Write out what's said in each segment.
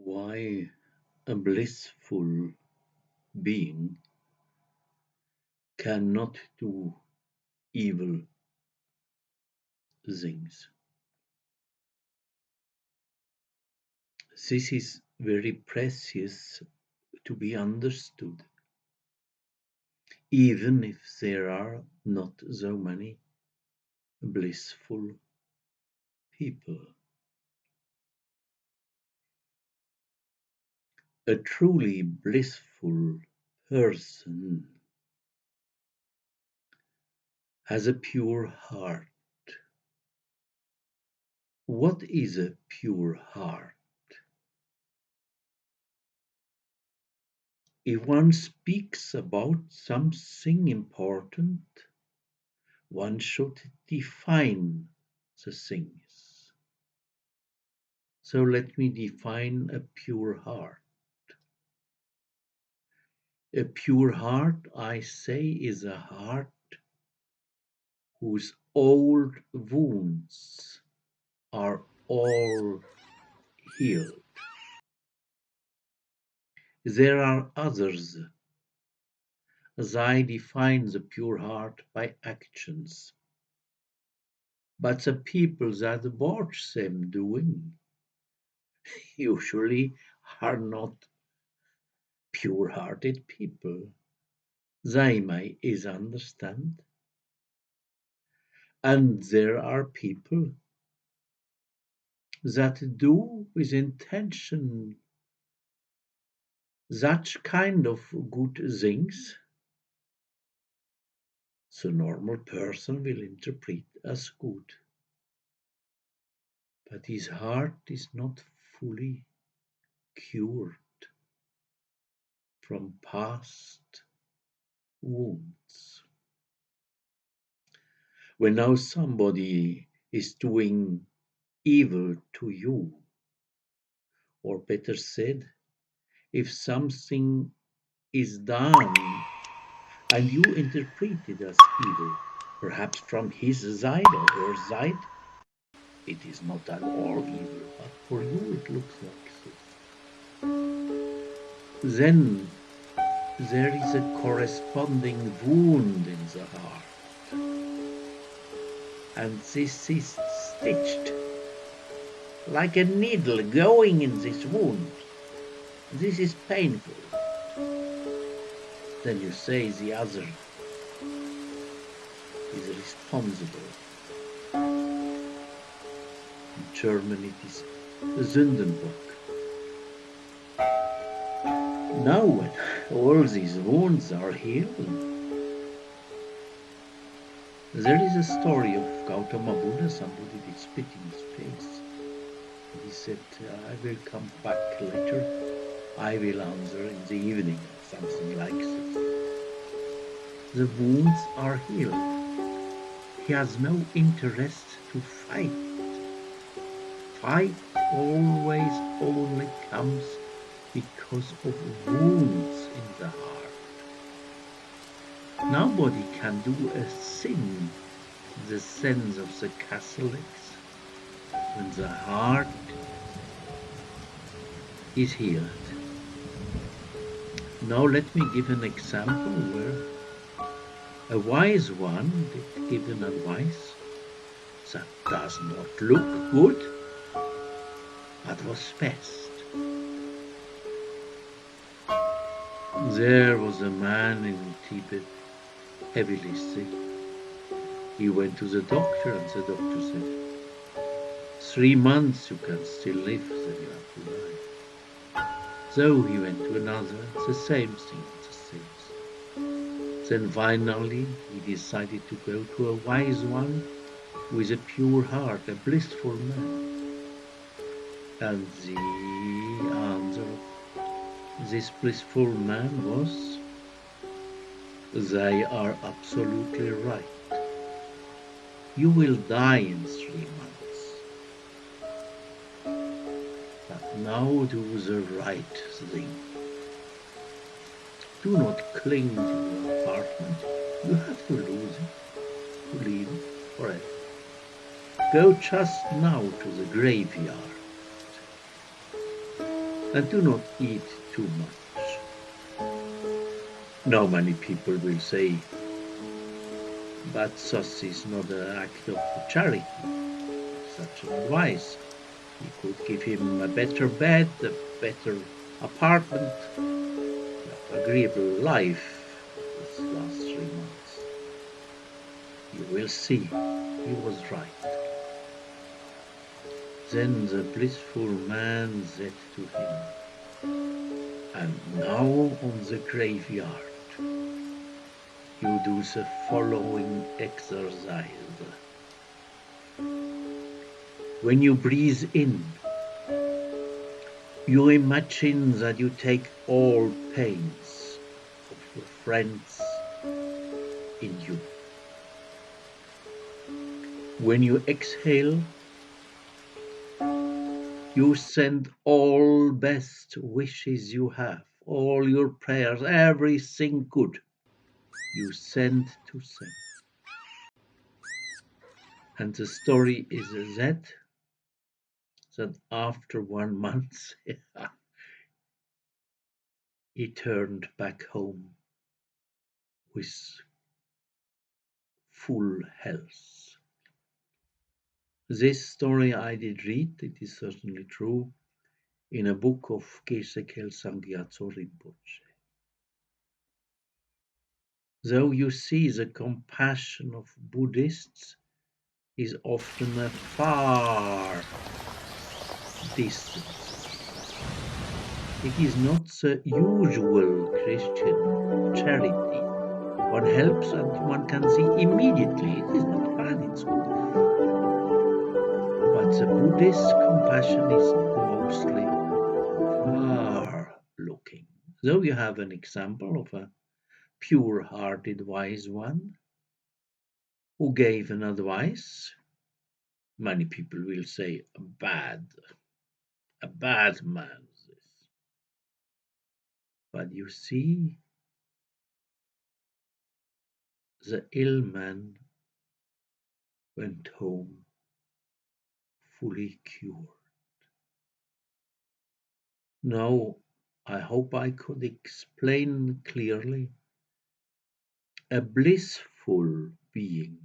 Why a blissful being cannot do evil things. This is very precious to be understood, even if there are not so many blissful people. A truly blissful person has a pure heart. What is a pure heart? If one speaks about something important, one should define the things. So let me define a pure heart. A pure heart, I say, is a heart whose old wounds are all healed. There are others. I define the pure heart by actions, but the people that watch them doing usually are not pure-hearted people. They may is understand, and there are people that do with intention such kind of good things the normal person will interpret as good. But his heart is not fully cured from past wounds. When now somebody is doing evil to you, or better said, if something is done and you interpret it as evil, perhaps from his side or her side, it is not at all evil, but for you it looks like this. Then there is a corresponding wound in the heart, and this is stitched like a needle going in this wound. This is painful. Then you say the other is responsible. In German it is Sündenbock. Now when all these wounds are healed, there is a story of Gautama Buddha. Somebody did spit in his face. He said, I will come back later. I will answer in the evening, something like this. The wounds are healed. He has no interest to fight. Fight always only comes because of wounds in the heart. Nobody can do a thing in the sense of the Catholics when the heart is healed. Now let me give an example where a wise one did give an advice that does not look good, but was best. There was a man in Tibet, heavily sick. He went to the doctor and the doctor said, 3 months you can still live, then you have to die. So he went to another, the same thing, the same. Then finally he decided to go to a wise one with a pure heart, a blissful man. And the answer of this blissful man was, they are absolutely right. You will die in 3 months. But now do the right thing. Do not cling to your apartment. You have to lose it, to leave it forever. Go just now to the graveyard. and do not eat too much. Now many people will say, but sauce is not an act of charity. Such an advice. You could give him a better bed, a better apartment, agreeable life this last 3 months. You will see, he was right. Then the blissful man said to him, and now on the graveyard, you do the following exercise. When you breathe in, you imagine that you take all pains of your friends in you. When you exhale, you send all best wishes you have, all your prayers, everything good you send to them. And the story is that after 1 month, he turned back home with full health. This story I did read, it is certainly true, in a book of Geshe Sanghyatso Rinpoche. Though you see the compassion of Buddhists is often a far distance. It is not the usual Christian charity. One helps and one can see immediately it is not bad, it's good. But the Buddhist compassion is mostly far looking. Though you have an example of a pure-hearted wise one who gave an advice, many people will say a bad man. But you see, the ill man went home fully cured. Now, I hope I could explain clearly. A blissful being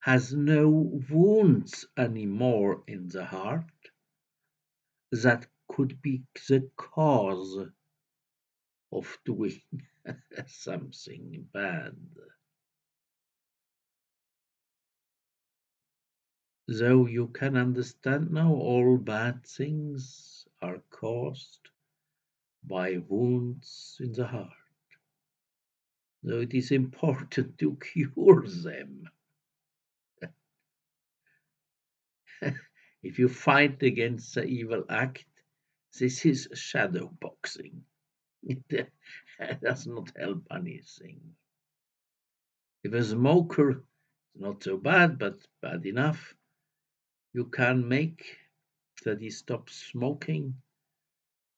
has no wounds anymore in the heart that could be the cause of doing something bad. Though you can understand now all bad things are caused by wounds in the heart. Though it is important to cure them. If you fight against the evil act, this is shadow boxing. It does not help anything. If a smoker is not so bad, but bad enough, you can make that he stops smoking,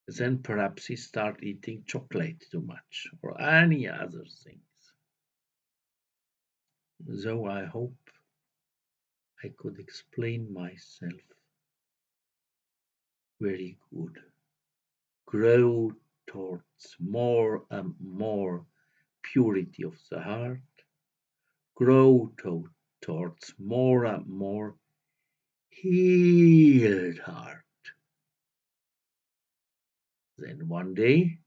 then perhaps he start eating chocolate too much or any other things. So I hope I could explain myself very good. Grow towards more and more purity of the heart. Grow towards more and more healed heart. Then one day,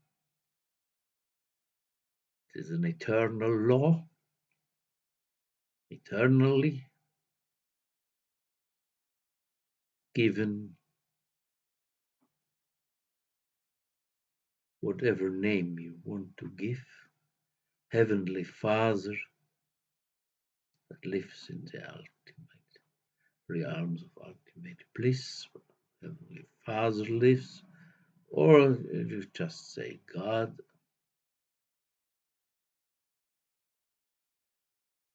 it is an eternal law, eternally given whatever name you want to give, Heavenly Father that lives in the ultimate realms of ultimate bliss, Heavenly Father lives, or you just say God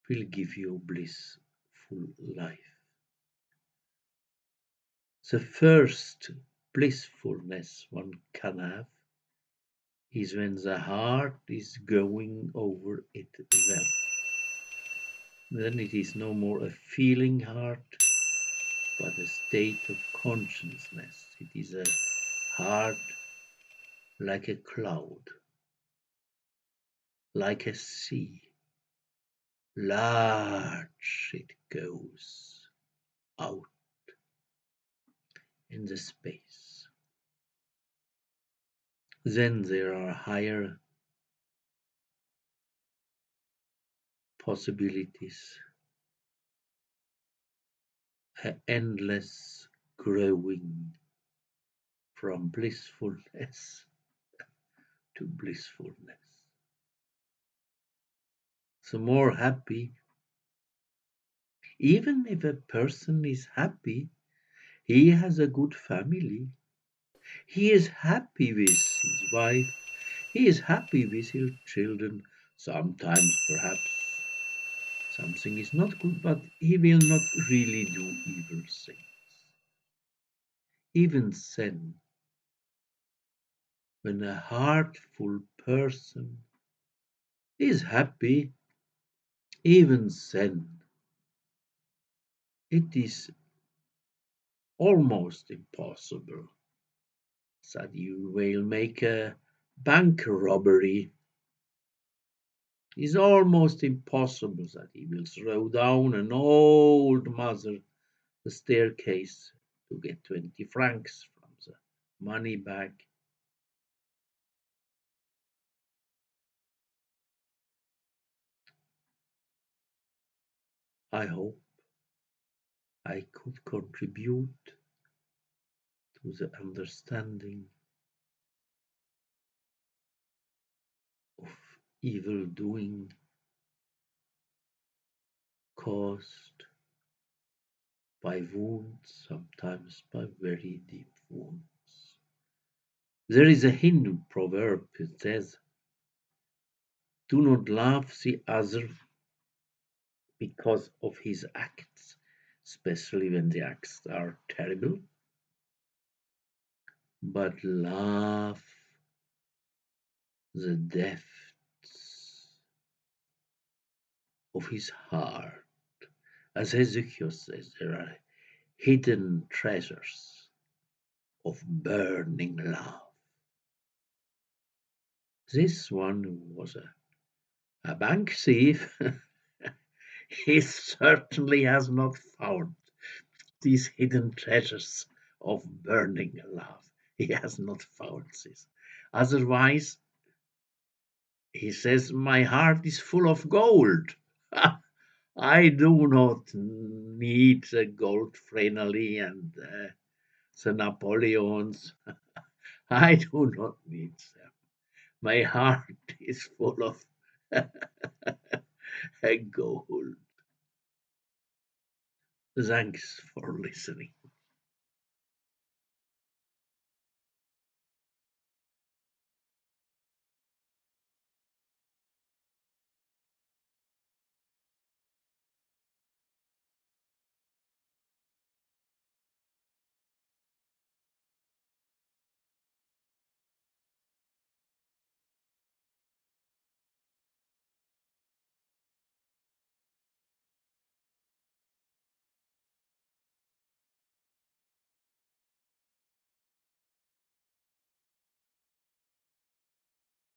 will give you blissful life. The first blissfulness one can have is when the heart is going over itself. Then it is no more a feeling heart, but a state of consciousness. It is a heart like a cloud, like a sea. Large it goes out in the space. Then there are higher possibilities, endless growing from blissfulness to blissfulness. So more happy, even if a person is happy, he has a good family. He is happy with his wife. He is happy with his children. Sometimes perhaps something is not good, but he will not really do evil things. Even then, when a heartful person is happy, even then, it is almost impossible that you will make a bank robbery. It's almost impossible that he will throw down an old mother the staircase to get 20 francs from the money bag. I hope I could contribute to the understanding of evil doing caused by wounds, sometimes by very deep wounds. There is a Hindu proverb that says, do not love the other because of his acts, especially when the acts are terrible, but love the depths of his heart. As Ezekiel says, there are hidden treasures of burning love. This one who was a bank thief, he certainly has not found these hidden treasures of burning love. He has not found this. Otherwise, he says, my heart is full of gold. I do not need the gold frenelly and the Napoleons. I do not need them. My heart is full of gold. Thanks for listening.